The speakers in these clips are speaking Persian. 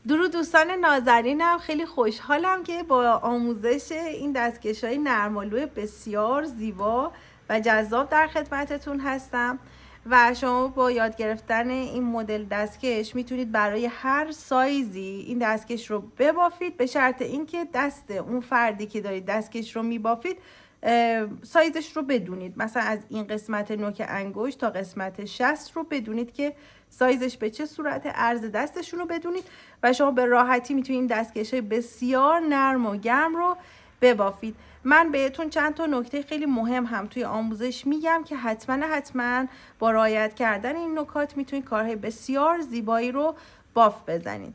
درود دوستان نازنینم، خیلی خوشحالم که با آموزش این دستکش‌های نرمالو بسیار زیبا و جذاب در خدمتتون هستم و شما با یاد گرفتن این مدل دستکش میتونید برای هر سایزی این دستکش رو ببافید، به شرط اینکه دست اون فردی که دارید دستکش رو میبافید سایزش رو بدونید. مثلا از این قسمت نوک انگشت تا قسمت شست رو بدونید که سایزش به چه صورت، عرض دستشون رو بدونید و شما به راحتی میتونید دستکش‌های بسیار نرم و گرم رو ببافید. من بهتون چند تا نکته خیلی مهم هم توی آموزش میگم که حتما با رعایت کردن این نکات میتونید کارهای بسیار زیبایی رو باف بزنید.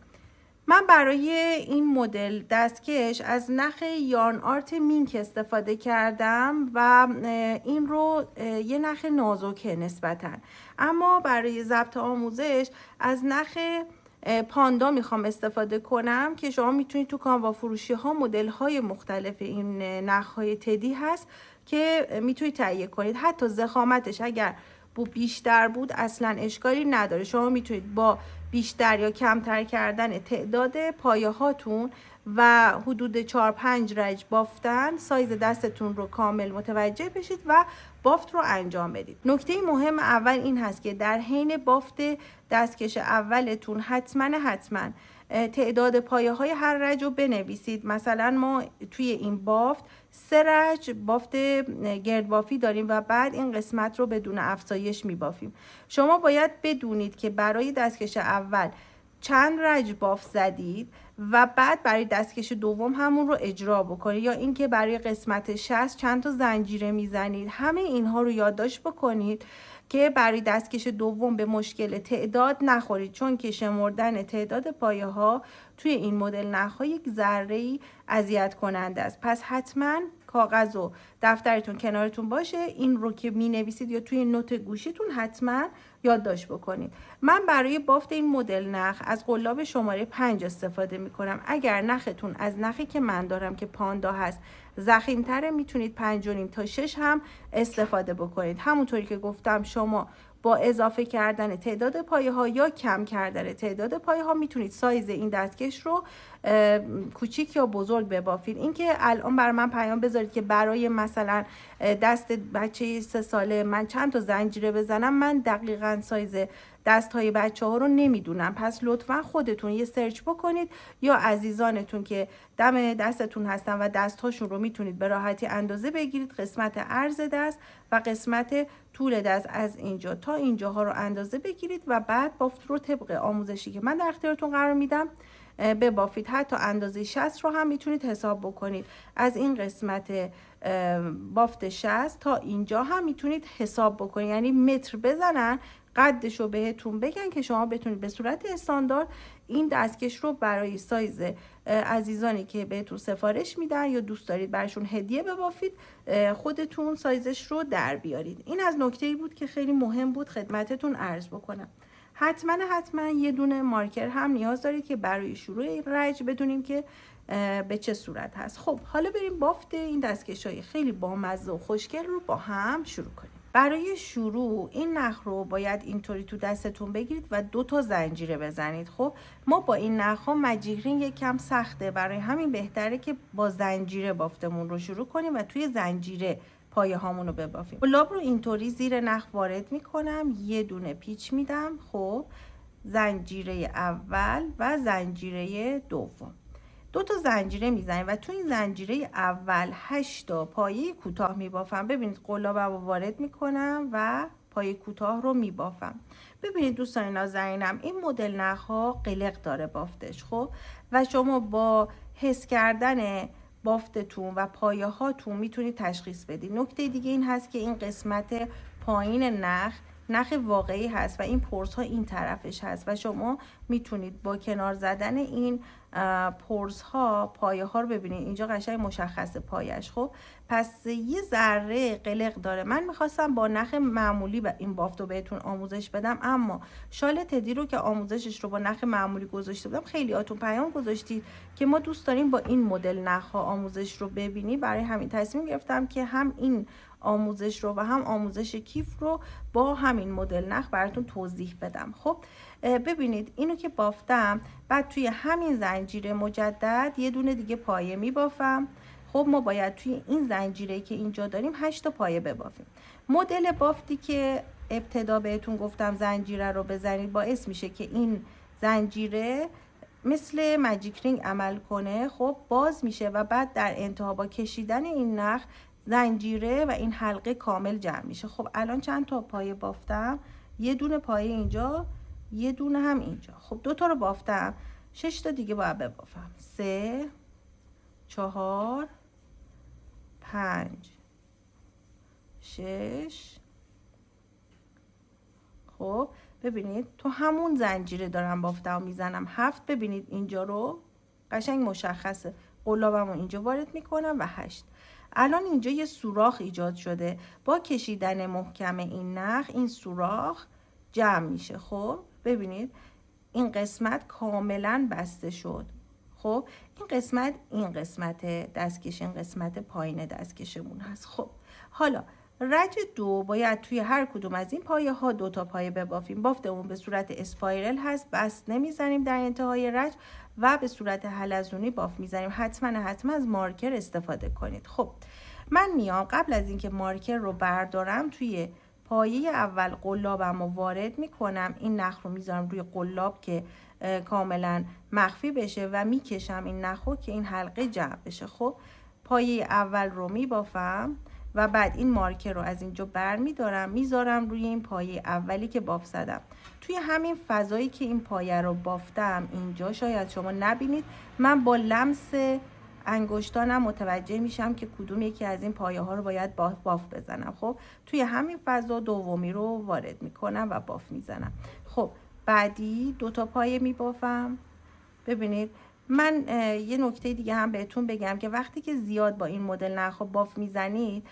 من برای این مدل دستکش از نخ یارن آرت مینک استفاده کردم و این رو یه نخ نازکه نسبتاً، اما برای ضبط آموزش از نخ پاندا میخوام استفاده کنم که شما میتونید تو کانوا فروشی ها مدل های مختلف این نخ های تدی هست که میتونید تهیه کنید. حتی ضخامتش اگر بیشتر بود اصلا اشکالی نداره، شما میتونید با بیشتر یا کمتر کردن تعداد پایه هاتون و حدود 4-5 رج بافتن سایز دستتون رو کامل متوجه بشید و بافت رو انجام بدید. نکته مهم اول این هست که در حین بافت دستکش اولتون حتما تعداد پایه های هر رج رو بنویسید. مثلا ما توی این بافت 3 رج بافت گردبافی داریم و بعد این قسمت رو بدون افزایش میبافیم. شما باید بدونید که برای دستکش اول چند رج بافت زدید و بعد برای دستکش دوم همون رو اجرا بکنید، یا اینکه برای قسمت 60 چند تا زنجیره میزنید. همه اینها رو یادداشت بکنید که برای دستکش دوم به مشکل تعداد نخورید، چون که شمردن تعداد پایه ها توی این مدل نخ‌ها یک ذره‌ای اذیت کننده است. پس حتما کاغذ و دفترتون کنارتون باشه، این رو که می نویسید یا توی نوت گوشیتون حتما یادداشت بکنید. من برای بافت این مدل نخ از قلاب شماره 5 استفاده می کنم. اگر نختون از نخی که من دارم که پاندا هست ضخیم‌تره میتونید 5.5 تا 6 هم استفاده بکنید. همونطوری که گفتم شما با اضافه کردن تعداد پایه ها یا کم کردن تعداد پایه ها میتونید سایز این دستکش رو کوچیک یا بزرگ ببافید. اینکه الان بر من پیام بذارید که برای مثلا دست بچه 3 ساله من چند تا زنجیره بزنم، من دقیقاً سایز دست های بچه ها رو نمیدونم. پس لطفا خودتون یه سرچ بکنید یا عزیزانتون که دم دستتون هستن و دست هاشون رو میتونید به راحتی اندازه بگیرید. قسمت عرض دست و قسمت طول دست از اینجا تا اینجاها رو اندازه بگیرید و بعد بافت رو طبق آموزشی که من در اختیارتون قرار میدم ببافید. حتی اندازه 60 رو هم میتونید حساب بکنید. از این قسمت بافت 60 تا اینجا هم میتونید حساب بکنید، یعنی متر بزنن قدش رو بهتون بگن که شما بتونید به صورت استاندارد این دستکش رو برای سایز عزیزانی که بهتون سفارش میدن یا دوست دارید برشون هدیه ببافید خودتون سایزش رو در بیارید. این از نکته‌ای بود که خیلی مهم بود خدمتتون عرض بکنم. حتما یه دونه مارکر هم نیاز دارید که برای شروع رج بدونیم که به چه صورت هست. خب حالا بریم بافت این دستکش‌های خیلی بامزه و خوشگل رو با هم شروع کنیم. برای شروع این نخ رو باید اینطوری تو دستتون بگیرید و 2 تا زنجیره بزنید. خب ما با این نخ ها مجیرین یکم سخته، برای همین بهتره که با زنجیره بافتمون رو شروع کنیم و توی زنجیره پایه هامون رو ببافیم. قلاب رو اینطوری زیر نخ وارد میکنم، یه دونه پیچ میدم. خب زنجیره اول و زنجیره دوم 2 تا زنجیره میزنیم و تو این زنجیره اول 8 تا پایه کوتاه میبافم. ببینید قلابم رو وارد میکنم و پایه کوتاه رو میبافم. ببینید دوستان نازنینم این مدل نخ‌ها قلق داره بافتش. خب و شما با حس کردن بافتتون و پایه هاتون میتونید تشخیص بدید. نکته دیگه این هست که این قسمت پایین نخ واقعی هست و این پرس ها این طرفش هست و شما میتونید با کنار زدن این پرس ها پایه ها رو ببینید. اینجا قشنگ مشخصه پایش. خب پس یه ذره قلق داره. من میخواستم با نخ معمولی و این بافت رو بهتون آموزش بدم، اما شال تدی رو که آموزشش رو با نخ معمولی گذاشته بودم خیلی هاتون پیام گذاشتید که ما دوست داریم با این مدل نخ ها آموزش رو ببینی. برای همین تصمیم گرفتم که هم این آموزش رو و هم آموزش کیف رو با همین مدل نخ براتون توضیح بدم. خب ببینید اینو که بافتم، بعد توی همین زنجیره مجدد یه دونه دیگه پایه میبافم. خب ما باید توی این زنجیره که اینجا داریم 8 تا پایه ببافیم. مدل بافتی که ابتدا بهتون گفتم زنجیره رو بزنید باعث میشه که این زنجیره مثل ماجیک رینگ عمل کنه. خب باز میشه و بعد در انتها با کشیدن این نخ زنجیره و این حلقه کامل جمع میشه. خب الان چند تا پایه بافتم؟ یه دونه پایه اینجا، یه دونه هم اینجا. خب 2 تا رو بافتم، 6 تا دیگه باید ببافم. 3 4 5 6. خب ببینید تو همون زنجیره دارم بافتم میزنم 7. ببینید اینجا رو قشنگ مشخصه، قلابم رو اینجا وارد میکنم و 8. الان اینجا یه سوراخ ایجاد شده، با کشیدن محکم این نخ این سوراخ جمع میشه. خب ببینید این قسمت کاملا بسته شد. خب این قسمت دستکش، این قسمت پایین دستکشمون هست. خب حالا رج 2 باید توی هر کدوم از این پایه ها 2 تا پایه ببافیم. بافتمون به صورت اسپایرل هست، بست نمیزنیم در انتهای رج و به صورت حلزونی باف میزنیم. حتما از مارکر استفاده کنید. خب من میام قبل از اینکه مارکر رو بردارم توی پایه اول قلابم رو وارد میکنم، این نخ رو میذارم روی قلاب که کاملا مخفی بشه و میکشم این نخ رو که این حلقه جمع بشه. خب پایه اول رو میبافم و بعد این مارکر رو از اینجا بر میدارم میذارم روی این پایه اولی که باف زدم. توی همین فضایی که این پایه رو بافتم اینجا، شاید شما نبینید، من با لمس انگشتانم متوجه میشم که کدوم یکی از این پایه ها رو باید باف بزنم. خب توی همین فضا دومی رو وارد میکنم و باف میزنم. خب بعدی 2 تا پایه میبافم. ببینید من یه نکته دیگه هم بهتون بگم که وقتی که زیاد با این مدل نخ باف میزنید،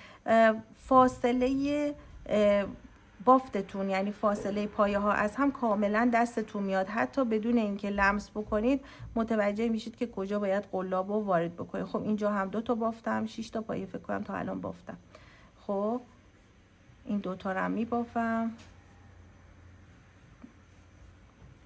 فاصله بافتتون یعنی فاصله پایه ها از هم کاملا دستتون میاد، حتی بدون اینکه لمس بکنید متوجه میشید که کجا باید قلاب رو وارد بکنید. خب اینجا هم 2 تا بافتم، 6 تا پایه فکر کنم تا الان بافتم. خب این 2 تا رو هم میبافم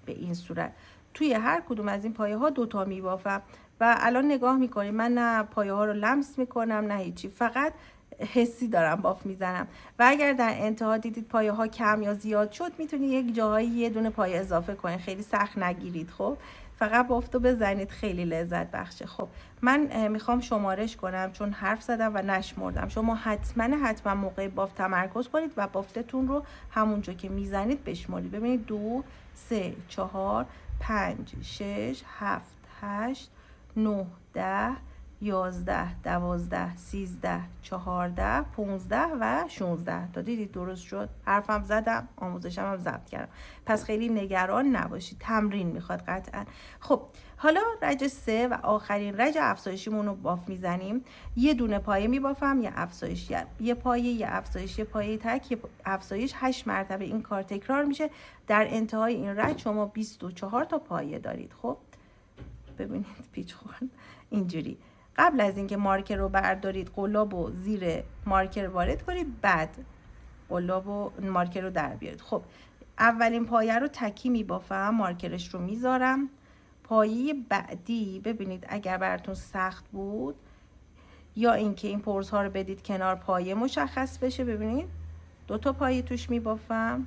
به این صورت. توی هر کدوم از این پایه ها 2 تا میبافم و الان نگاه میکنید من نه پایه ها رو لمس میکنم نه هیچی، فقط حسی دارم باف میزنم. و اگر در انتها دیدید پایه ها کم یا زیاد شد میتونید یک جاهایی یه دونه پایه اضافه کنید، خیلی سخت نگیرید. خب فقط بافتو بزنید، خیلی لذت بخشه. خب من میخوام شمارش کنم چون حرف زدم و نشمردم. شما حتما موقع بافت تمرکز کنید و بافتتون رو همونجا که میزنید بشمارید. ببینید 2 3 4 5 6 7 8 9 10 11 12 13 14 15 و 16 تا. دیدید درست شد؟ حرفم زدم، آموزشم هم ضبط کردم، پس خیلی نگران نباشید، تمرین میخواد قطعا. خب حالا رج 3 و آخرین رج افزایشیمون رو باف میزنیم. یه دونه پایه میبافم، یه افزایش، یه پایه، یه افزایش، یه پایه تک، یه افزایش. 8 مرتبه این کار تکرار میشه. در انتهای این رج شما 24 تا پایه دارید. خب ببینید پیچ خورد اینجوری. قبل از اینکه مارکر رو بردارید قلاب رو زیر مارکر وارد کنید، بعد قلاب و مارکر رو در بیارید. خب اولین پایه رو تکی میبافم، مارکرش رو میذارم. پایه بعدی ببینید اگر براتون سخت بود یا اینکه این پرس ها رو بدید کنار پایه مشخص بشه، ببینید 2 تا پایه توش میبافم،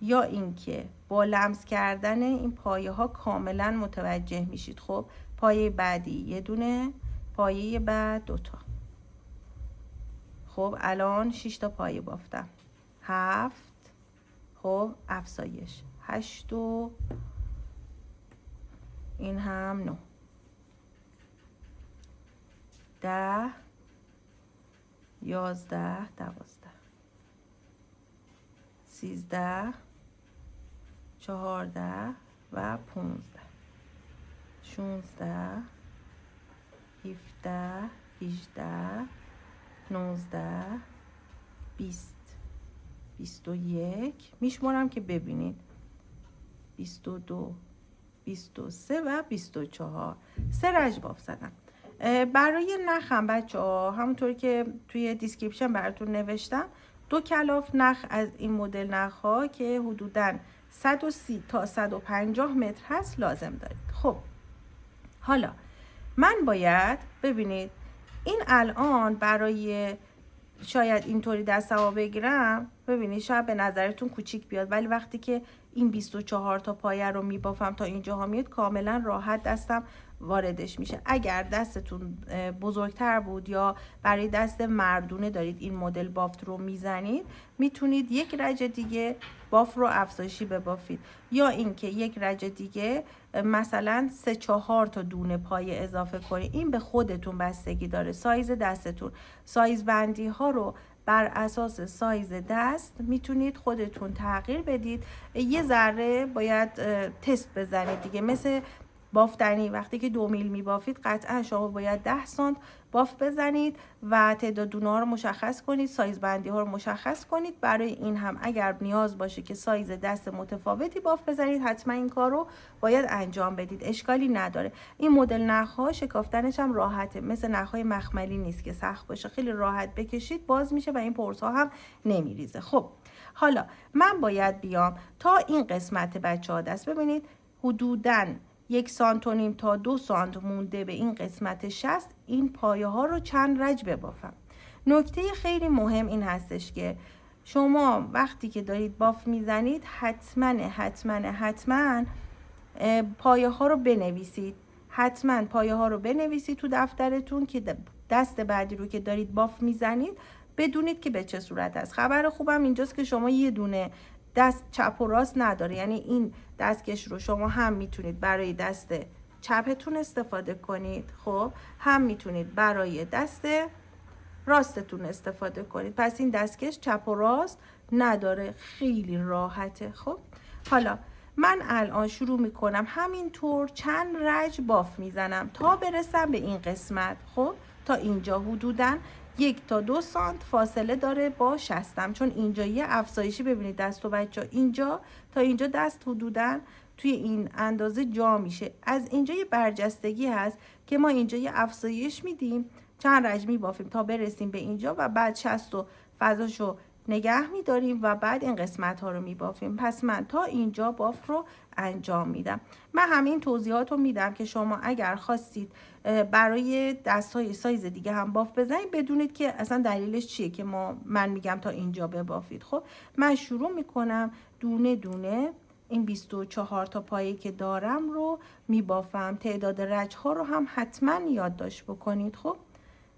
یا اینکه با لمس کردن این پایه ها کاملا متوجه میشید. خب پایه بعدی یه دونه، پایه بعد 2 تا. خب الان 6 تا پایه بافتم، 7. خب افزایش 8 و این هم 9 10 11 12 13 14 و 15 16 17 18 19 20 21 میشمارم که ببینید 22 23 و 24. 3 رج باف زدم. برای نخم بچه ها همونطور که توی دیسکریپشن براتون نوشتم 2 کلاف نخ از این مدل نخ ها که حدوداً 130 تا 150 متر هست لازم دارید. خب حالا من باید ببینید این الان برای شاید اینطوری دستمو بگیرم، ببینید شاید به نظرتون کوچیک بیاد، ولی وقتی که این 24 تا پایه رو میبافم تا اینجاها میاد کاملا راحت دستم واردش میشه. اگر دستتون بزرگتر بود یا برای دست مردونه دارید این مدل بافت رو میزنید، میتونید یک رج دیگه باف رو افزایشی ببافید، یا اینکه یک رج دیگه مثلا 3-4 تا دونه پایه اضافه کنید. این به خودتون بستگی داره، سایز دستتون. سایز بندی ها رو بر اساس سایز دست میتونید خودتون تغییر بدید. یه ذره باید تست بزنید دیگه، مثل بافتنی وقتی که 2 میل میبافید قطعا شما باید 10 سانت باف بزنید و تعداد دونه ها رو مشخص کنید، سایز بندی ها رو مشخص کنید. برای این هم اگر نیاز باشه که سایز دست متفاوتی باف بزنید حتما این کار رو باید انجام بدید، اشکالی نداره. این مدل نخ ها شکافتنش هم راحته، مثل نخ های مخملی نیست که سخت باشه، خیلی راحت بکشید باز میشه و این پرس ها هم نمیریزه. خب حالا من باید بیام تا این قسمت بچه ها دست ببینید حدوداً 1.5 سانت تا 2 سانت مونده به این قسمت شست، این پایه ها رو چند رج ببافم. نکته خیلی مهم این هستش که شما وقتی که دارید باف میزنید حتما پایه ها رو بنویسید. حتما پایه ها رو بنویسید تو دفترتون که دست بعدی رو که دارید باف میزنید بدونید که به چه صورت است. خبر خوبم اینجاست که شما یه دونه دست چپ و راست نداره، یعنی این دستکش رو شما هم میتونید برای دست چپتون استفاده کنید، خب هم میتونید برای دست راستتون استفاده کنید. پس این دستکش چپ و راست نداره، خیلی راحته. خب حالا من الان شروع میکنم همینطور چند رج باف میزنم تا برسم به این قسمت. خب تا اینجا حدوداً 1 تا 2 سانت فاصله داره با شستم، چون اینجا یه افزایشی ببینید دست و بچه اینجا تا اینجا دست حدوداً توی این اندازه جا میشه. از اینجا یه برجستگی هست که ما اینجا یه افزایش میدیم، چند رج میبافیم تا برسیم به اینجا و بعد شست و فضاشو نگه میداریم و بعد این قسمت ها رو میبافیم. پس من تا اینجا باف رو انجام میدم. من همین توضیحات رو میدم که شما اگر خواستید برای دست های سایز دیگه هم باف بزنید بدونید که اصلا دلیلش چیه که من میگم تا اینجا ببافید. خب من شروع میکنم دونه دونه این 24 تا پایه که دارم رو میبافم. تعداد رج ها رو هم حتما یادداشت بکنید. خب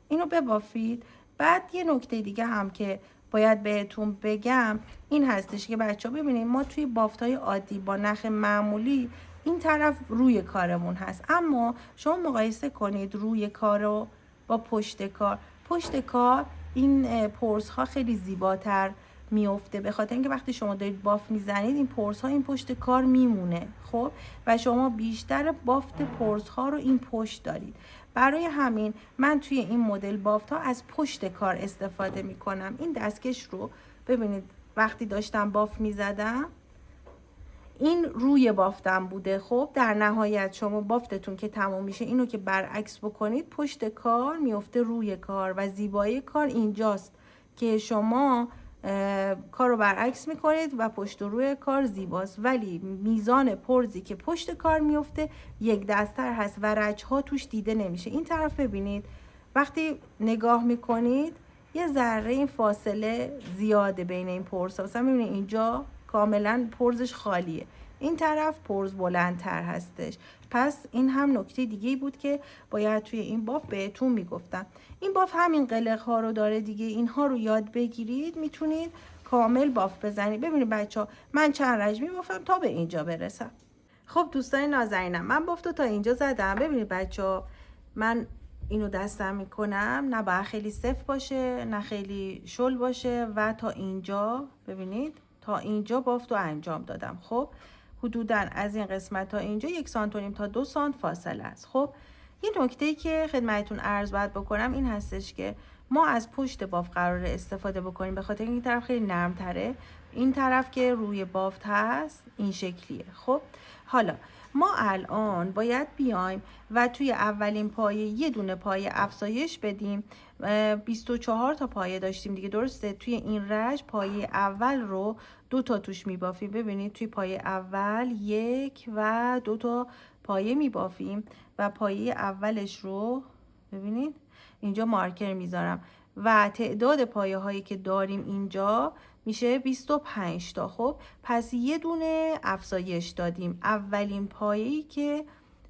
اینو ببافید. بعد یه نکته دیگه هم که باید بهتون بگم این هستش که بچه ها ببینید ما توی بافتای عادی با نخ معمولی این طرف روی کارمون هست، اما شما مقایسه کنید روی کار رو با پشت کار. پشت کار این پرس ها خیلی زیباتر میفته، به خاطر اینکه وقتی شما دارید باف میزنید این پرس ها این پشت کار میمونه. خب و شما بیشتر بافت پرس ها رو این پشت دارید. برای همین من توی این مدل بافت ها از پشت کار استفاده می کنم. این دستکش رو ببینید وقتی داشتم باف می زدم این روی بافتم بوده. خب در نهایت شما بافتتون که تمام میشه اینو که برعکس بکنید پشت کار میفته روی کار و زیبایی کار اینجاست که شما کار رو برعکس میکنید و پشت و روی کار زیباست، ولی میزان پرزی که پشت کار میفته یک دستر هست و رج ها توش دیده نمیشه. این طرف ببینید وقتی نگاه میکنید یه ذره این فاصله زیاده بین این پرس ها. مثلا میبینید اینجا کاملا پرزش خالیه، این طرف پرز بلندتر هستش. پس این هم نکته دیگه بود که باید توی این باف بهتون میگفتم. این باف همین قلق ها رو داره دیگه، اینها رو یاد بگیرید میتونید کامل باف بزنید. ببینید بچه ها من چند رج میبافم تا به اینجا برسم. خب دوستان نازنینم من بافتو تا اینجا زدم. ببینید بچه ها من اینو دستم میکنم، نه باید خیلی صف باشه نه خیلی شل باشه و تا اینجا ببینید تا اینجا بافتو انجام دادم. خب حدوداً از این قسمت تا اینجا 1 سانت و نیم تا 2 سانت فاصله است. خب یه نکته‌ای که خدمتتون عرض باید بکنم این هستش که ما از پشت باف قراره استفاده بکنیم، به خاطر این طرف خیلی نرم تره. این طرف که روی بافت هست این شکلیه. خب حالا ما الان باید بیایم و توی اولین پایه یه دونه پایه افزایش بدیم. 24 تا پایه داشتیم دیگه، درسته؟ توی این رج پایه اول رو 2 تا توش میبافیم. ببینید توی پایه اول 1 و 2 تا پایه میبافیم و پایه اولش رو ببینید اینجا مارکر میذارم و تعداد پایه هایی که داریم اینجا میشه 25 تا. خب پس یه دونه افزایش دادیم اولین پایه‌ای که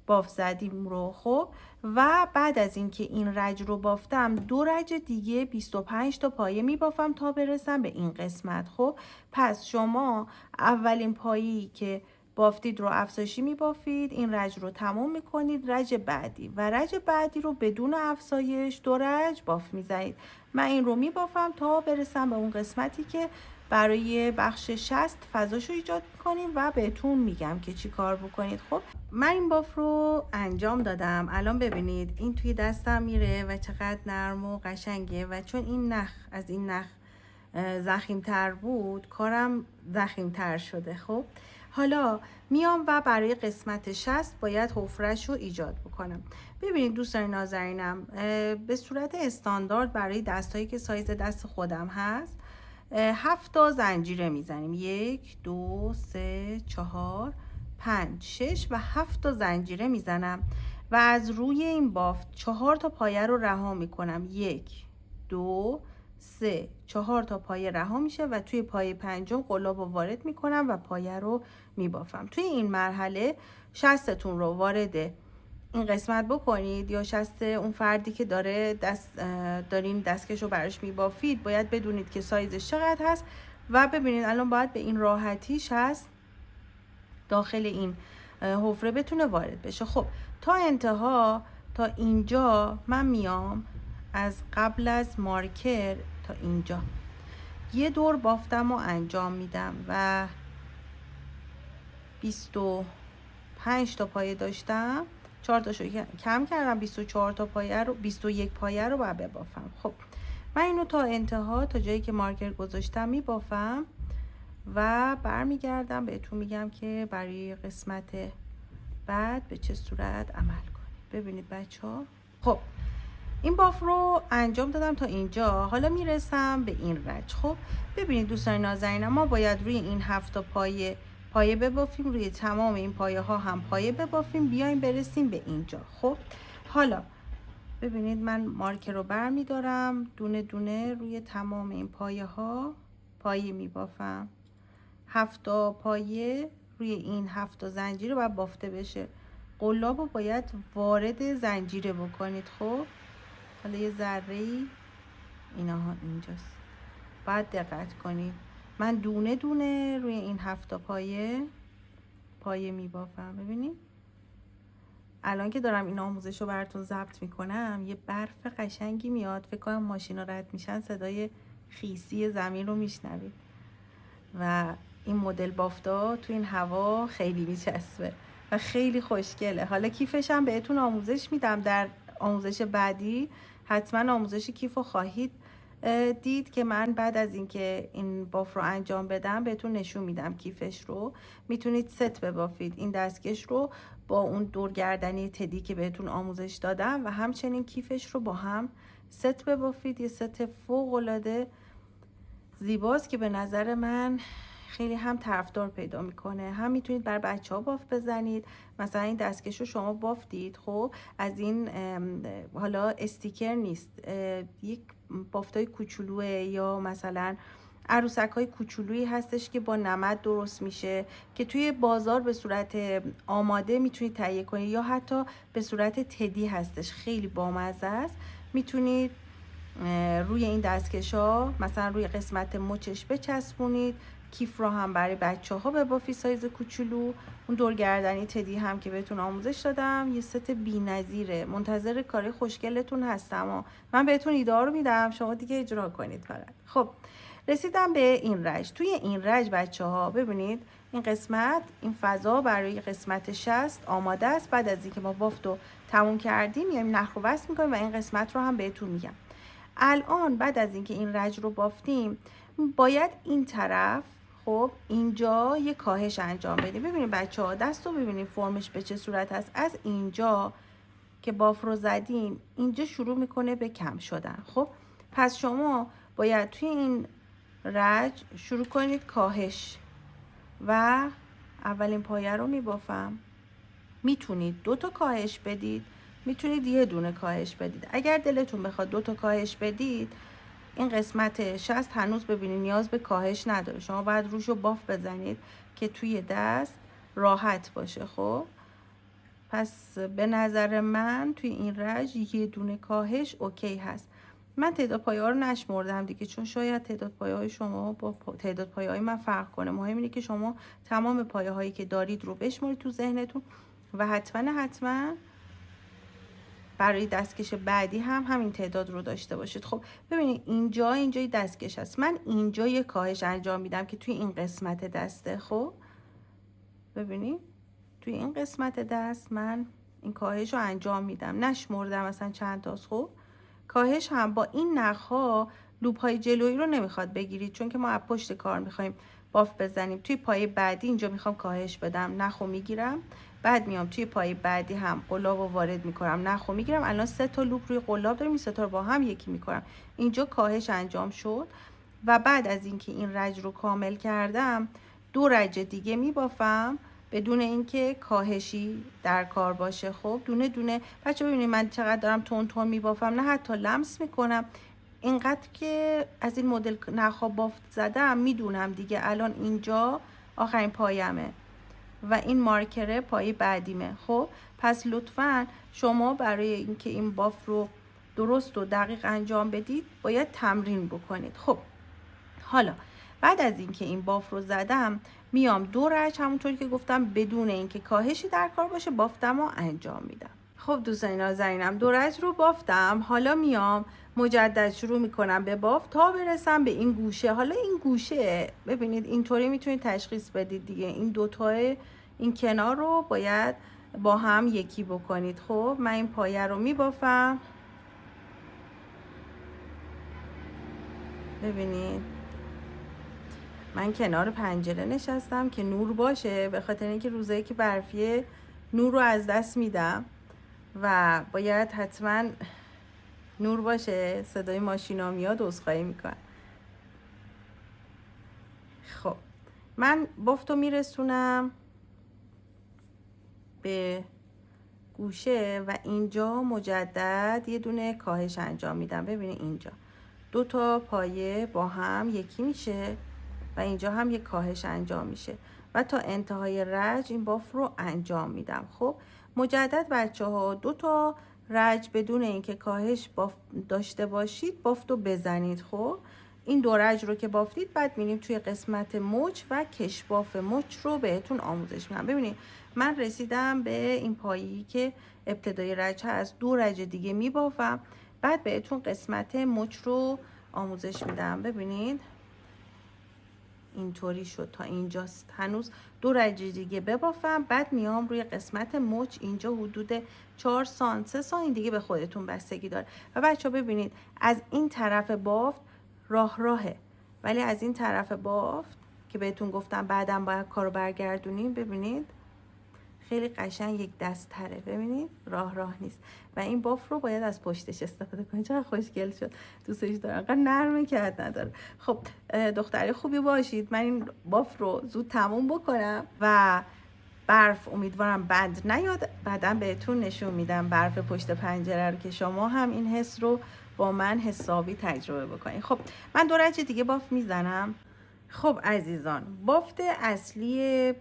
بافت زدیم رو. خب و بعد از اینکه این رج رو بافتم 2 رج دیگه 25 تا پایه میبافم تا برسم به این قسمت. خب پس شما اولین پایه‌ای که بافتید رو افزایشی میبافید، این رج رو تموم میکنید، رج بعدی و رج بعدی رو بدون افزایش 2 رج بافت میزنید. من این رو میبافم تا برسم به اون قسمتی که برای بخش 60 فضاشو ایجاد میکنیم و بهتون میگم که چی کار بکنید. خب من این باف رو انجام دادم. الان ببینید این توی دستم میره و چقدر نرم و قشنگه و چون این نخ از این نخ ضخیم‌تر بود کارم ضخیم‌تر شده. خب حالا میام و برای قسمت 60 باید حفره‌ش رو ایجاد بکنم. ببینید دوستان نازنینم، به صورت استاندارد برای دستایی که سایز دست خودم هست 7 تا زنجیره میزنیم. 1 2 3 4 5 6 و 7 تا زنجیره میزنم و از روی این بافت 4 تا پایه رو رها میکنم. 1 2 3 4 تا پایه رها میشه و توی پایه پنجم قلاب رو وارد میکنم و پایه رو میبافم. توی این مرحله شستتون رو وارد این قسمت بکنید یا شست اون فردی که دارین دستکش رو براش میبافید باید بدونید که سایزش چقدر هست و ببینید الان باید به این راحتی شست داخل این حفره بتونه وارد بشه. خب تا انتها تا اینجا من میام از قبل از مارکر تا اینجا یه دور بافتم و انجام میدم و 25 تا پایه داشتم، 4 تاشو کم کردم، 24 تا پایه رو 21 پایه رو باید ببافم. خب من اینو تا انتها تا جایی که مارکر گذاشتم میبافم و برمیگردم بهتون میگم که برای قسمت بعد به چه صورت عمل کنید. ببینید بچه ها، خب این باف رو انجام دادم تا اینجا. حالا میرسم به این رج. خب ببینید دوستان نازنین، ما باید روی این 7 تا پایه ببافیم، روی تمام این پایه ها هم پایه ببافیم، بیایم برسیم به اینجا. خب حالا ببینید من مارکر رو بر می دارم، دونه دونه روی تمام این پایه ها پایه می بافم. 7 تا پایه روی این 7 تا زنجیره باید بافته بشه. قلاب رو باید وارد زنجیره بکنید. خب حالا یه ذره‌ای اینها اینجاست، باید دقت کنید. من دونه دونه روی این 7 تا پایه می بافم. ببینید الان که دارم این آموزش رو براتون ضبط میکنم یه برف قشنگی میاد، فکر کنم ماشینا رد میشن صدای خیسی زمین رو میشنوید و این مدل بافتا تو این هوا خیلی میچسبه و خیلی خوشگله. حالا کیفش هم بهتون آموزش میدم در آموزش بعدی، حتما آموزش کیف رو خواهید دید که من بعد از اینکه این باف رو انجام بدم بهتون نشون میدم کیفش رو. میتونید ست ببافید این دستکش رو با اون دورگردنی تدی که بهتون آموزش دادم و همچنین کیفش رو با هم ست ببافید. یه ست فوق العاده زیباست که به نظر من خیلی هم طرفدار پیدا میکنه. هم میتونید بر بچه ها باف بزنید. مثلا این دستکش رو شما بافتید، خب از این حالا استیکر نیست، یک بافتای کوچولوه یا مثلا عروسک های کوچولویی هستش که با نمد درست میشه که توی بازار به صورت آماده میتونید تهیه کنید یا حتی به صورت تدی هستش، خیلی بامزه است. میتونید روی این دستکش ها مثلا روی قسمت مچش بچسبونید. کیف رو هم برای بچه ها ببافی سایز کوچولو. اون دورگردنی تدی هم که بهتون آموزش دادم یه ست بی‌نظیره. منتظر کار خوشگلتون هستم و من بهتون ایده رو میدم، شما دیگه اجرا کنید فقط. خب رسیدم به این رج. توی این رج بچه ها ببینید این قسمت، این فضا برای قسمت 60 آماده است. بعد از اینکه ما بافت رو تموم کردیم یعنی نخ رو بست میکنیم و این قسمت رو هم بهتون میگم. الان بعد از اینکه این رج رو بافتیم باید این طرف خب اینجا یه کاهش انجام بدیم. ببینید بچه ها دست رو ببینید فرمش به چه صورت هست. از اینجا که باف رو زدیم اینجا شروع میکنه به کم شدن. خب پس شما باید توی این رج شروع کنید کاهش و اولین پایه رو میبافم. میتونید 2 تا کاهش بدید، میتونید 1 دونه کاهش بدید. اگر دلتون بخواد 2 تا کاهش بدید این قسمت شست هنوز ببینید نیاز به کاهش نداره. شما باید روش رو باف بزنید که توی دست راحت باشه. خب پس به نظر من توی این رج 1 دونه کاهش اوکی هست. من تعداد پایه ها رو نشمردم دیگه، چون شاید تعداد پایه های شما با تعداد پایه های من فرق کنه. مهم اینه که شما تمام پایه هایی که دارید رو بشمارید تو ذهنتون و حتما برای دستکش بعدی هم همین تعداد رو داشته باشید. خب ببینید اینجای دستکش هست. من اینجا یه کاهش انجام میدم که توی این قسمت دسته. خب ببینید توی این قسمت دست من این کاهش رو انجام میدم، نشمردم مثلا چند تاست. خب کاهش هم با این نخها لوپ های جلویی رو نمیخواد بگیرید، چون که ما از پشت کار میخوایم باف بزنیم. توی پایه بعدی اینجا میخوام کاهش بدم، نخو میگیرم، بعد میام توی پایه بعدی هم قلاب رو وارد میکنم، نخو میگیرم. الان 3 تا لوپ روی قلاب داریم، این 3 تا رو با هم یکی میکنم. اینجا کاهش انجام شد و بعد از اینکه این رج رو کامل کردم 2 رج دیگه میبافم بدون اینکه کاهشی در کار باشه. خب دونه دونه بچه ببینید من چقدر دارم تون تون میبافم، نه حتی لمس میکنم. اینقدر که از این مدل نخا بافت زدم میدونم دیگه الان اینجا آخرین پایمه و این مارکره پای بعدیمه. خب پس لطفاً شما برای اینکه این باف رو درست و دقیق انجام بدید باید تمرین بکنید. خب حالا بعد از اینکه این باف رو زدم میام 2 رج همونطوری که گفتم بدون اینکه کاهشی در کار باشه بافتم و انجام میدم. خب دوستان نازنینم 2 رج رو بافتم، حالا میام مجدد شروع میکنم به باف تا برسم به این گوشه. حالا این گوشه ببینید اینطوری میتونید تشخیص بدید دیگه، این دوتای این کنار رو باید با هم یکی بکنید. خب من این پایه رو میبافم، ببینید من کنار پنجره نشستم که نور باشه، به خاطر اینکه روزایی که برفیه نور رو از دست میدم و باید حتما نور باشه. صدای ماشینا میاد، عذرخواهی میکنم. خب من بافتو میرسونم به گوشه و اینجا مجدد 1 دونه کاهش انجام میدم. ببینید اینجا 2 تا پایه با هم یکی میشه و اینجا هم یک کاهش انجام میشه و تا انتهای رج این باف رو انجام میدم. خب مجدد بچه ها 2 تا رج بدون اینکه کاهش باف داشته باشید بافت رو بزنید. خب این 2 رج رو که بافتید بعد میریم توی قسمت مچ و کش باف مچ رو بهتون آموزش میدم. ببینید من رسیدم به این پایه‌ای که ابتدای رج هست، 2 رج دیگه میبافم بعد بهتون قسمت مچ رو آموزش میدم. ببینید اینطوری شد تا اینجاست، هنوز 2 رج دیگه ببافم بعد میام روی قسمت مچ. اینجا حدود 4 سانت 3 سانت دیگه به خودتون بستگی داره. و بچه ببینید از این طرف بافت راهه، ولی از این طرف بافت که بهتون گفتم بعدم باید کارو برگردونیم، ببینید خیلی قشنگ یک دست تره. ببینید راه نیست و این باف رو باید از پشتش استفاده کنید. چقدر خوشگل شد، دوستش دارم، انقدر نرمه که حد نداره. خب دختری خوبی باشید، من این باف رو زود تموم بکنم و برف امیدوارم بند نیاد، بعدم بهتون نشون میدم برف پشت پنجره رو که شما هم این حس رو با من حسابی تجربه بکنید. خب من 2 رج دیگه باف میزنم. خب عزیزان بافت اصلی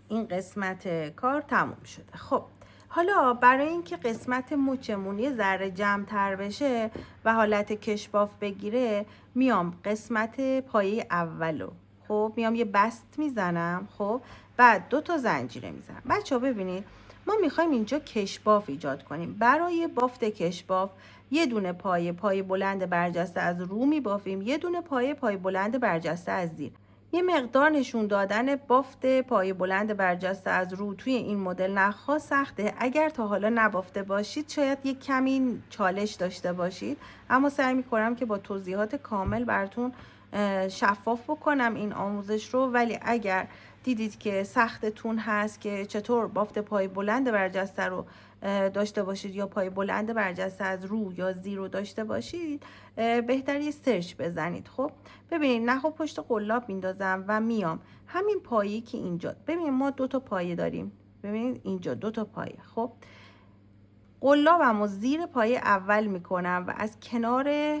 این قسمت کار تموم شده. خب حالا برای اینکه قسمت مچمون یه ذره جمع تر بشه و حالت کشباف بگیره میام قسمت پایه اولو خب میام یه بست میزنم. خب بعد 2 تا زنجیره میزنم. بچه ها ببینید ما میخوایم اینجا کشباف ایجاد کنیم. برای بافت کشباف 1 دونه پایه بلند برجسته از رو میبافیم، 1 دونه پایه بلند برجسته از زیر. یه مقدار نشون دادن بافت پایه بلند برجسته از رو توی این مدل نخها سخته. اگر تا حالا نبافته باشید شاید یک کمی چالش داشته باشید، اما سعی میکنم که با توضیحات کامل براتون شفاف بکنم این آموزش رو، ولی اگر دیدید که سختتون هست که چطور بافت پای بلند برجسته رو داشته باشید یا پای بلند برجسته از رو یا زیر رو داشته باشید، بهتر یه سرچ بزنید. خب ببینید نخ و پشت قلاب میندازم و میام همین پایه‌ای که اینجا، ببینید ما 2 تا پایه داریم، ببینید اینجا 2 تا پایه. خب قلابمو زیر پایه اول میکنم و از کنار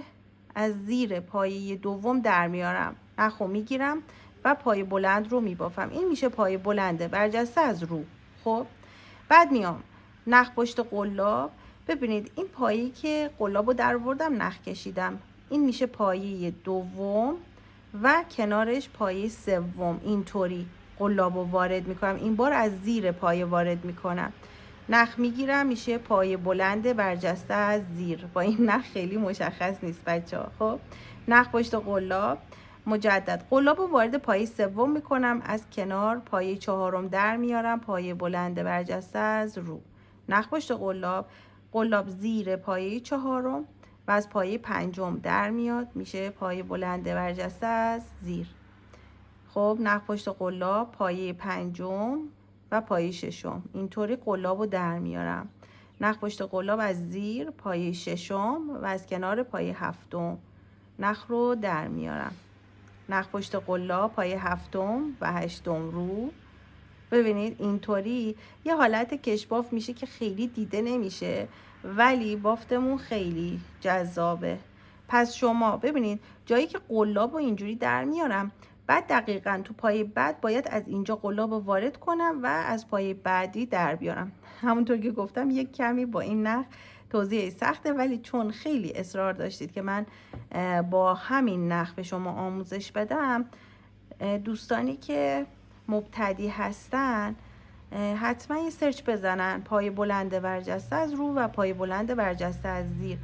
از زیر پایه دوم در میارم، نخو میگیرم و پایه بلند رو میبافم. این میشه پایه بلنده برجسته از رو. خب بعد میام نخ پشت قلاب، ببینید این پایه‌ای که قلابو در آوردم نخ کشیدم، این میشه پایه دوم و کنارش پایه سوم. اینطوری قلابو وارد میکنم، این بار از زیر پایه وارد میکنم، نخ میگیرم، میشه پایه بلند برجسته از زیر. با این نخ خیلی مشخص نیست بچه ها. خب نخ پشت قلاب، مجدد قلاب رو وارد پایه سوم میکنم، از کنار پایه چهارم در میارم، پایه بلند برجسته از رو، نخ پشت قلاب، قلاب زیر پایه چهارم و از پایه پنجم در میاد، میشه پایه بلند برجسته از زیر. خب نخ پشت قلاب، پایه پنجم و پایه ششم، اینطوری قلاب رو در میارم، نخ پشت قلاب از زیر پایه ششم و از کنار پایه هفتم نخ رو در میارم، نخ پشت قلاب پایه هفتم و هشتم رو. ببینید اینطوری یه حالت کشباف میشه که خیلی دیده نمیشه ولی بافتمون خیلی جذابه. پس شما ببینید جایی که قلاب رو اینجوری در میارم، بعد دقیقاً تو پای بعد باید از اینجا قلاب رو وارد کنم و از پای بعدی در بیارم. همونطور که گفتم یک کمی با این نخ توضیح سخته، ولی چون خیلی اصرار داشتید که من با همین نخ به شما آموزش بدم، دوستانی که مبتدی هستن حتما یه سرچ بزنن پای بلند برجسته از رو و پای بلند برجسته از زیر.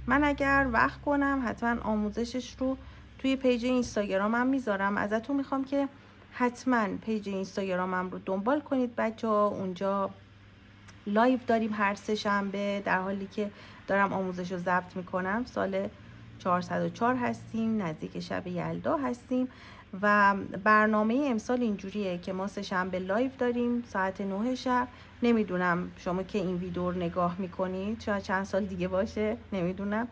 من اگر وقت کنم حتما آموزشش رو توی پیج اینستاگرامم میذارم، ازتون میخوام که حتما پیج اینستاگرامم رو دنبال کنید بچه ها. اونجا لایو داریم هر سه شنبه، در حالی که دارم آموزش رو ضبط میکنم سال 404 هستیم، نزدیک شب یلدا هستیم و برنامه امسال اینجوریه که ما سه شنبه لایو داریم ساعت 9 شب. نمیدونم شما که این ویدیو رو نگاه میکنید شاید چند سال دیگه باشه، نمیدونم،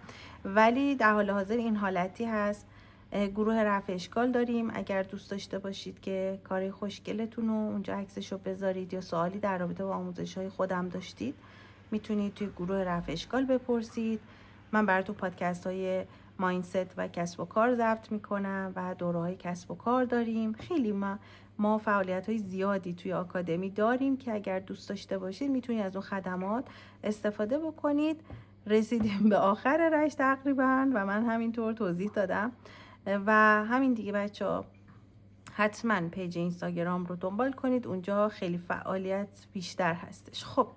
ولی در حال حاضر این حالتی هست. گروه رفع اشکال داریم، اگر دوست داشته باشید که کار خوشگلتون رو اونجا عکسشو بذارید یا سوالی در رابطه با آموزش های خودم داشتید، میتونید توی گروه رفع اشکال بپرسید. من براتون پادکست های مایندست و کسب و کار ضبط میکنم و دوره های کسب و کار داریم. خیلی ما فعالیت های زیادی توی آکادمی داریم که اگر دوست داشته باشید میتونید از اون خدمات استفاده بکنید. رسیدیم به آخر رشت تقریبا و من همینطور توضیح دادم و همین دیگه بچه ها. حتما پیج اینستاگرام رو دنبال کنید، اونجا خیلی فعالیت بیشتر هستش. خب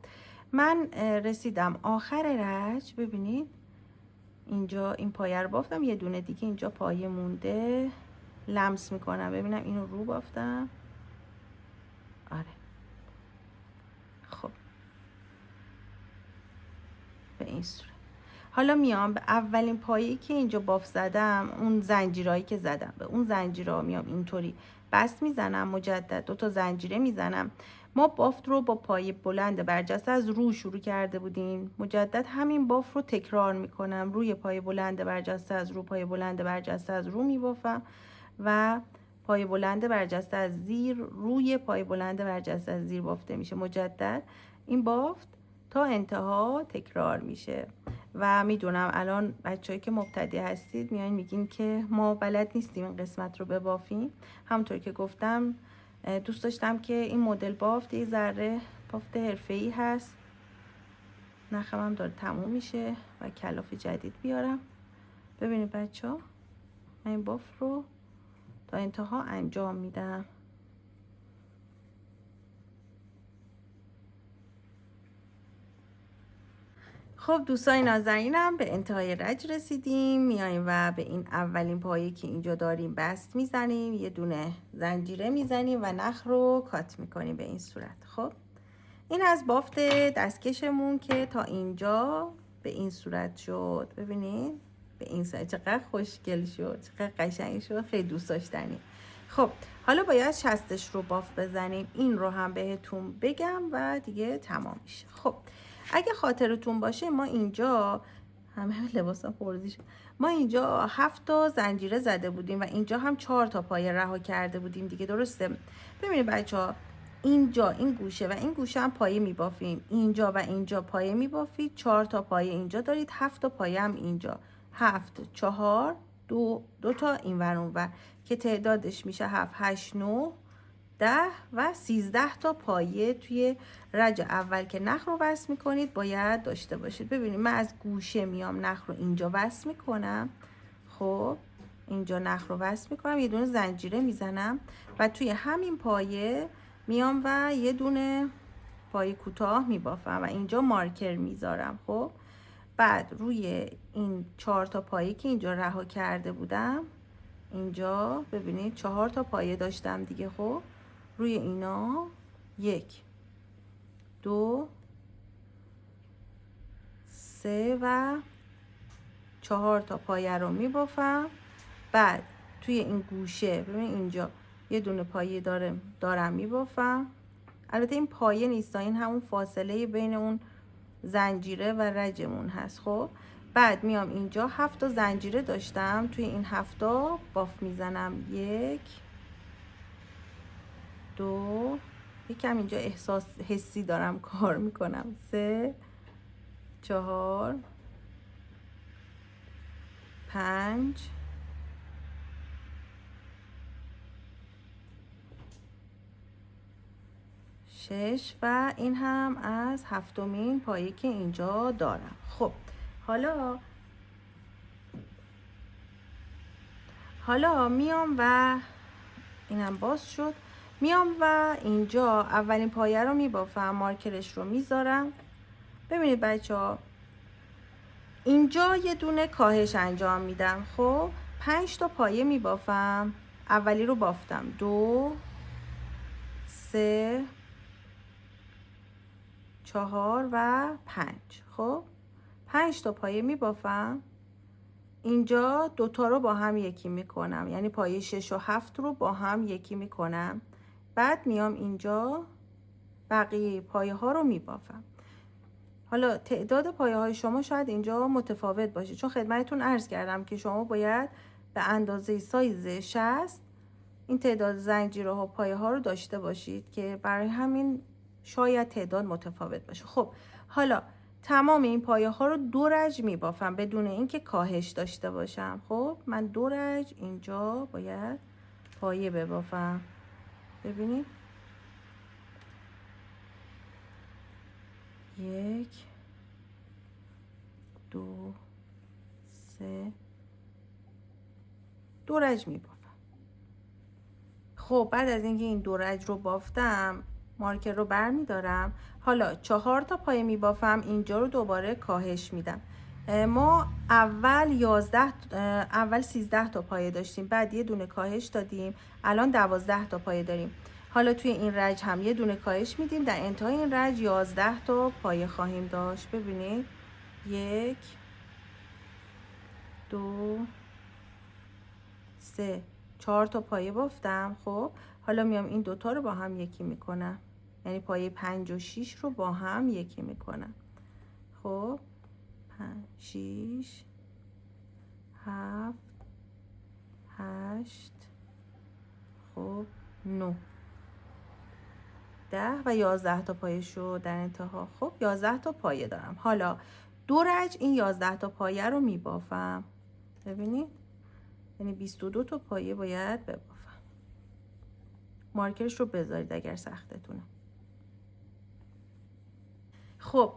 من رسیدم آخر رشت، ببینید اینجا این پایه رو بافتم، یه دونه دیگه اینجا پایه مونده، لمس میکنم ببینم اینو رو بافتم. آره خب به این صورت. حالا میام به اولین پایه‌ای که اینجا بافت زدم، اون زنجیرهایی که زدم به اون زنجیرها میام اینطوری بست میزنم، مجدد 2 تا زنجیره میزنم. ما بافت رو با پایه بلند برجسته از رو شروع کرده بودیم، مجدد همین بافت رو تکرار میکنم، روی پایه بلند برجسته از رو، پایه بلند برجسته از رو میبافم و پایه بلند برجسته از زیر روی پایه بلند برجسته از زیر بافته میشه. مجدد این بافت تا انتها تکرار میشه. و میدونم الان بچه‌ای که مبتدی هستید میان میگین که ما بلد نیستیم این قسمت رو ببافیم. همونطور که گفتم دوست داشتم که این مدل بافت یه ذره بافت حرفه‌ای هست. نخم هم داره تموم میشه و کلاف جدید بیارم. ببینید بچه‌ها من این بافت رو تا انتها انجام میدم. خب دوستان نازنینم به انتهای رج رسیدیم. میایم و به این اولین پایه که اینجا داریم بست میزنیم، یه دونه زنجیره میزنیم و نخ رو کات میکنیم به این صورت. خب این از بافت دستکشمون که تا اینجا به این صورت شد. ببینید به این سایه. چقدر خوشگل شد، چقدر قشنگ شد، خیلی دوست داشتنی. خب حالا باید شستش رو باف بزنیم. این رو هم بهتون بگم و دیگه تمام میشه. خب اگه خاطرتون باشه ما اینجا همه لباسا پرزی شد. ما اینجا 7 تا زنجیره زده بودیم و اینجا هم 4 تا پایه رها کرده بودیم دیگه، درسته؟ ببینید بچه‌ها، اینجا این گوشه و این گوشه هم پایه میبافیم، اینجا و اینجا پایه میبافید، 4 تا پایه اینجا دارید، 7 تا پایه هم اینجا. 7 4 2 تا اینور اونور که تعدادش میشه 7 8 9 10 و 13 تا پایه توی رج اول که نخ رو وصل میکنید باید داشته باشید. ببینید من از گوشه میام نخ رو اینجا وصل میکنم، خب اینجا نخ رو وصل میکنم، یه دونه زنجیره میزنم و توی همین پایه میام و یه دونه پایه کوتاه میبافم و اینجا مارکر میذارم. خب بعد روی این 4 تا پایه که اینجا رها کرده بودم، اینجا ببینید 4 تا پایه داشتم دیگه. خب روی اینا 1 2 3 و 4 تا پایه رو میبافم. بعد توی این گوشه ببین اینجا یه دونه پایه دارم میبافم. البته این پایه نیست، این همون فاصله بین اون زنجیره و رجمون هست. خب بعد میام اینجا 7 تا زنجیره داشتم، توی این 7 تا باف میزنم. 1 2 یکم اینجا احساس حسی دارم کار میکنم. 3 4 5 6 و این هم از 7مین پایه که اینجا دارم. خب حالا میام و اینم باز شد، میام و اینجا اولین پایه رو میبافم، مارکرش رو میذارم. ببینید بچه‌ها اینجا یه دونه کاهش انجام میدم. خب 5 تا پایه میبافم، اولی رو بافتم، 2 3 4 و 5. خب 5 تا پایه میبافم، اینجا 2 تا رو با هم یکی میکنم، یعنی پایه 6 و 7 رو با هم یکی میکنم. بعد میام اینجا بقیه پایه ها رو میبافم. حالا تعداد پایه های شما شاید اینجا متفاوت باشه، چون خدمتتون عرض کردم که شما باید به اندازه سایز 60 این تعداد زنجیره ها پایه ها رو داشته باشید که برای همین شاید تعداد متفاوت باشه. خب حالا تمام این پایه ها رو 2 رج میبافم بدون اینکه کاهش داشته باشم. خب من 2 رج اینجا باید پایه ببافم. ببینید 1 2 3 2 رج میبافم. خب بعد از اینکه این 2 رج رو بافتم مارکر رو بر میدارم. حالا 4 تا پایه میبافم، اینجا رو دوباره کاهش میدم. ما اول 13 تا پایه داشتیم، بعد یه دونه کاهش دادیم، الان 12 تا پایه داریم. حالا توی این رج هم یه دونه کاهش میدیم، در انتهای این رج 11 تا پایه خواهیم داشت. ببینید 1 2 3 4 تا پایه بافتم. خب حالا میام این 2 تا رو با هم یکی میکنم، یعنی پایه 5 و 6 رو با هم یکی میکنم. خب 5 6 7 8 خب 9 10 و 11 تا پایه شد در انتها. خب 11 تا پایه دارم. حالا 2 رج این 11 تا پایه رو میبافم. ببینید یعنی 22 تا پایه باید ببافم. مارکرش رو بذارید اگر سختتونه. خب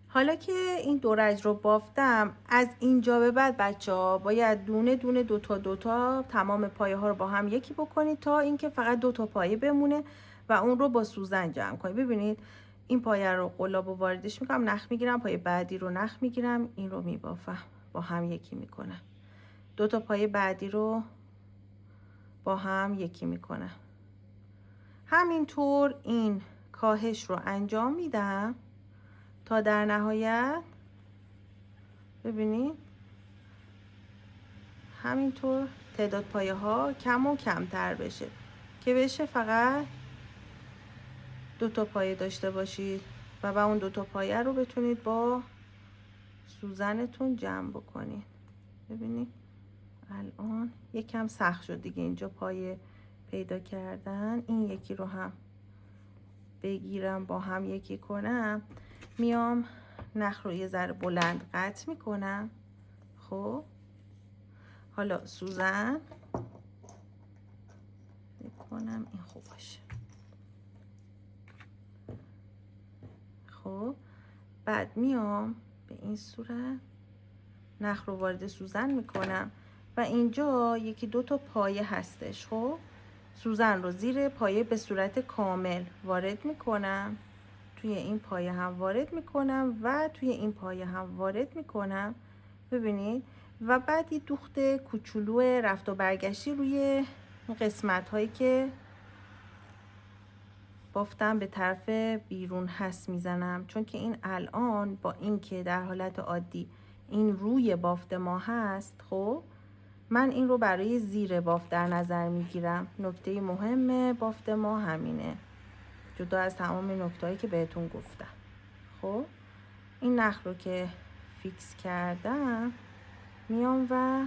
حالا که این 2 رج رو بافتم، از اینجا به بعد بچه‌ها باید دونه دونه 2 تا تمام پایه ها رو با هم یکی بکنید تا اینکه فقط 2 تا پایه بمونه و اون رو با سوزن جمع کنید. ببینید این پایه رو قلاب و واردش میکنم، نخ میگیرم، پایه بعدی رو نخ میگیرم، این رو میبافم، با هم یکی میکنم. 2 تا پایه بعدی رو با هم یکی میکنم. همینطور این کاهش رو انجام میدم تا در نهایت ببینید همینطور تعداد پایه ها کم و کمتر بشه که بشه فقط 2 تا پایه داشته باشید و اون 2 تا پایه رو بتونید با سوزنتون جمع بکنید. ببینید الان یکم سخت شد دیگه اینجا پایه پیدا کردن. این یکی رو هم بگیرم با هم یکی کنم، میام نخ رو یه ذره بلند قطع میکنم. خب حالا سوزن میکنم این خوب باشه. خب بعد میام به این صورت نخ رو وارد سوزن میکنم و اینجا 1-2 تا پایه هستش. خب سوزن رو زیر پایه به صورت کامل وارد میکنم، توی این پایه هم وارد میکنم و توی این پایه هم وارد میکنم. ببینید و بعد یه دوخت کوچولو رفت و برگشتی روی قسمت هایی که بافتم به طرف بیرون هست میزنم، چون که این الان با این که در حالت عادی این روی بافت ما هست، خب من این رو برای زیر بافت در نظر میگیرم. نکته مهم بافت ما همینه، جدا از تمام نکتهایی که بهتون گفتم. خب این نخ رو که فیکس کردم میام و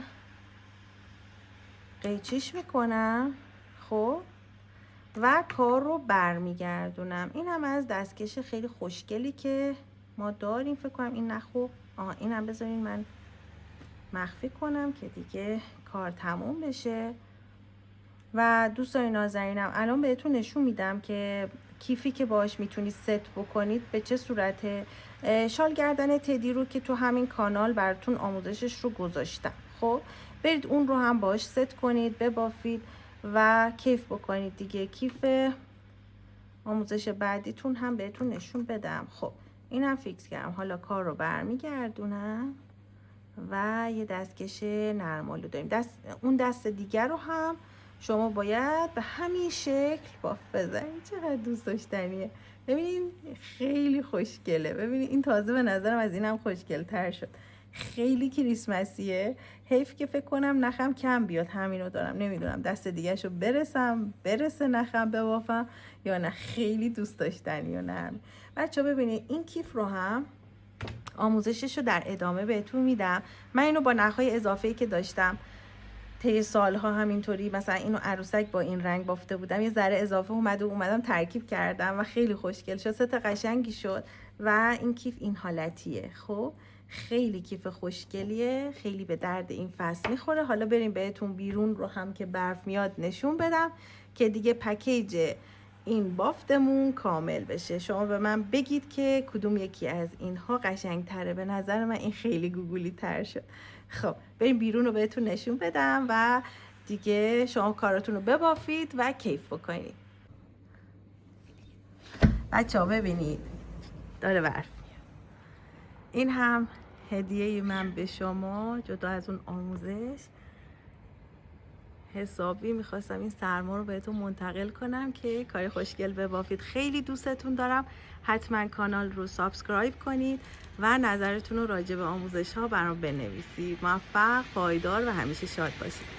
قیچیش میکنم. خب و کار رو برمیگردونم. این هم از دستکش خیلی خوشگلی که ما داریم. فکر کنم این نخو این هم بذارین من مخفی کنم که دیگه کار تموم بشه. و دوستان نازنینم الان بهتون نشون میدم که کیفی که باش میتونید ست بکنید به چه صورته. شال گردن تدی رو که تو همین کانال براتون آموزشش رو گذاشتم. خب برید اون رو هم باش ست کنید، ببافید و کیف بکنید دیگه. کیف آموزش بعدیتون هم بهتون نشون بدم. خب این هم فیکس کردم. حالا کار رو برمیگردونم و یه دستکش نرمالو داریم. اون دست دیگر رو هم شما باید به همین شکل بافت بزنید. چقدر دوست داشتنیه. ببینید خیلی خوشگله. ببینید این تازه به نظرم از اینم خوشگل تر شد. خیلی کریسمسیه. حیف که فکر کنم نخم کم بیاد. همینو دارم نمیدونم دست دیگه شو برسه نخم ببافم یا نه. خیلی دوست داشتنی و نرم. بچه ببینید این کیف رو هم آموزشش رو در ادامه بهتون میدم. من اینو با نخهای اضافه‌ای که داشتم طی سالها همینطوری، مثلا اینو عروسک با این رنگ بافته بودم، یه ذره اضافه اومدم ترکیب کردم و خیلی خوشگل شد. ست قشنگی شد و این کیف این حالتیه. خب خیلی کیف خوشگلیه، خیلی به درد این فصل میخوره. حالا بریم بهتون بیرون رو هم که برف میاد نشون بدم که دیگه پکیج این بافتمون کامل بشه. شما به من بگید که کدوم یکی از اینها قشنگ تره. به نظر من این خیلی گوگولی تر شد. خب بریم بیرون رو بهتون نشون بدم و دیگه شما کاراتون رو ببافید و کیف بکنید. بچه ها ببینید داره برف میاد. این هم هدیه من به شما، جدا از اون آموزش. حسابی میخواستم این سرما رو بهتون منتقل کنم که کار خوشگل ببافید. خیلی دوستتون دارم. حتما کانال رو سابسکرایب کنید و نظرتون رو راجع به آموزش ها برام بنویسید. موفق، پایدار و همیشه شاد باشید.